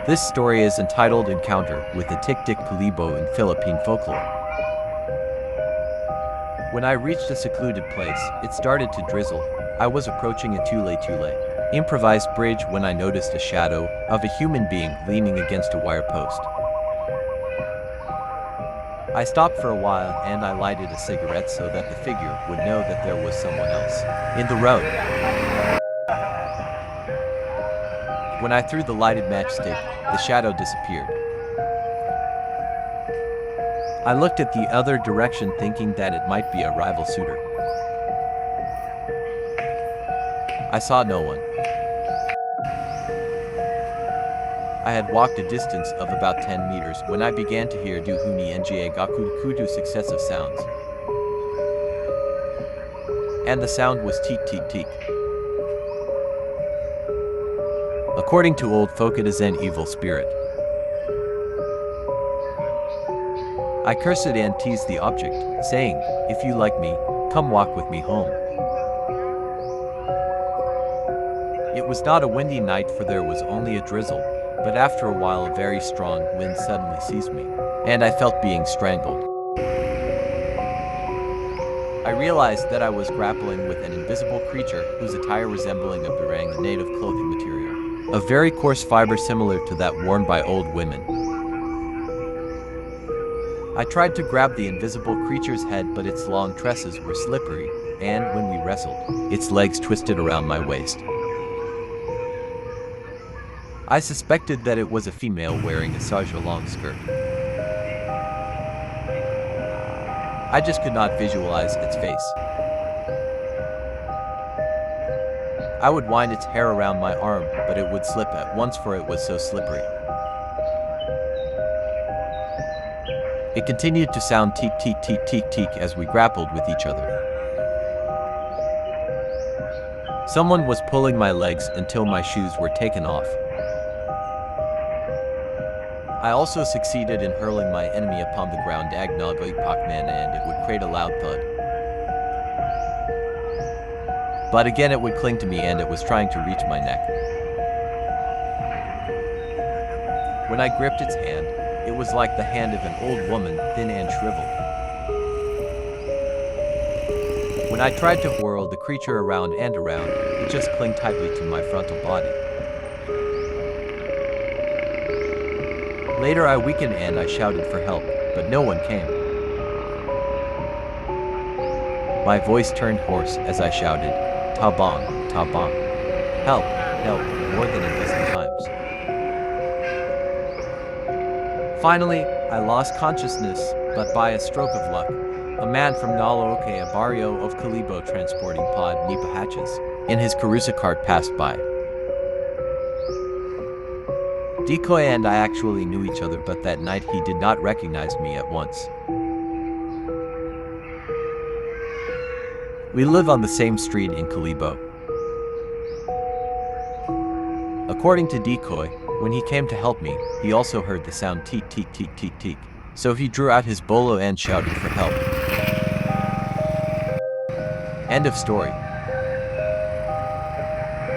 This story is entitled Encounter with the Tik-Tik Pulibo in Philippine folklore. When I reached a secluded place, it started to drizzle. I was approaching a tule improvised bridge when I noticed a shadow of a human being leaning against a wire post. I stopped for a while and I lighted a cigarette so that the figure would know that there was someone else in the road. When I threw the lighted matchstick, the shadow disappeared. I looked at the other direction thinking that it might be a rival suitor. I saw no one. I had walked a distance of about 10 meters when I began to hear duhuni nga gakudu successive sounds. And the sound was teek teek teek. According to old folk, it is an evil spirit. I cursed and teased the object, saying, "If you like me, come walk with me home." It was not a windy night, for there was only a drizzle, but after a while a very strong wind suddenly seized me, and I felt being strangled. I realized that I was grappling with an invisible creature whose attire resembling a barang, a native clothing material, of very coarse fiber similar to that worn by old women. I tried to grab the invisible creature's head, but its long tresses were slippery, and when we wrestled, its legs twisted around my waist. I suspected that it was a female wearing a sarja long skirt. I just could not visualize its face. I would wind its hair around my arm, but it would slip at once, for it was so slippery. It continued to sound teek teek teek teek teek as we grappled with each other. Someone was pulling my legs until my shoes were taken off. I also succeeded in hurling my enemy upon the ground Agnagoy Pakman, and it would create a loud thud. But again it would cling to me, and it was trying to reach my neck. When I gripped its hand, it was like the hand of an old woman, thin and shriveled. When I tried to whirl the creature around and around, it just clung tightly to my frontal body. Later I weakened and I shouted for help, but no one came. My voice turned hoarse as I shouted, "Tabang, tabang. Help, help," more than a dozen times. Finally, I lost consciousness, but by a stroke of luck, a man from Nalooke, a barrio of Kalibo transporting pod nipa hatches, in his Carusa cart passed by. Decoy and I actually knew each other, but that night he did not recognize me at once. We live on the same street in Kalibo. According to Decoy, when he came to help me, he also heard the sound teek teek teek teek teek, so he drew out his bolo and shouted for help. End of story.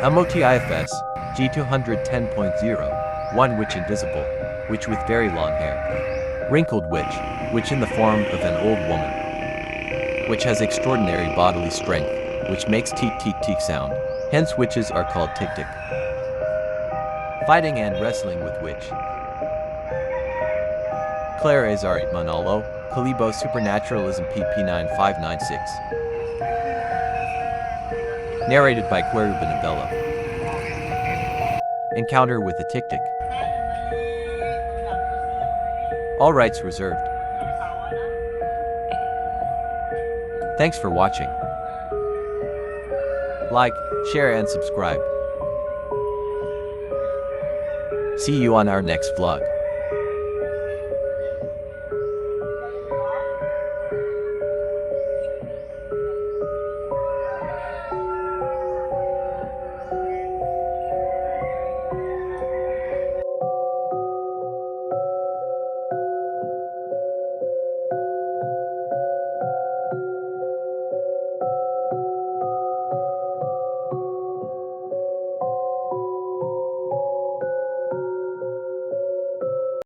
MOTIFS G210.0 One witch invisible, witch with very long hair. Wrinkled witch in the form of an old woman, which has extraordinary bodily strength, which makes teek teek teek sound. Hence witches are called tik-tik. Fighting and wrestling with witch. Claire Azari Manalo, Kalibo Supernaturalism PP 9596. Narrated by Queru Benabello. Encounter with a tik-tik. All rights reserved. Thanks for watching. Like, share and subscribe. See you on our next vlog.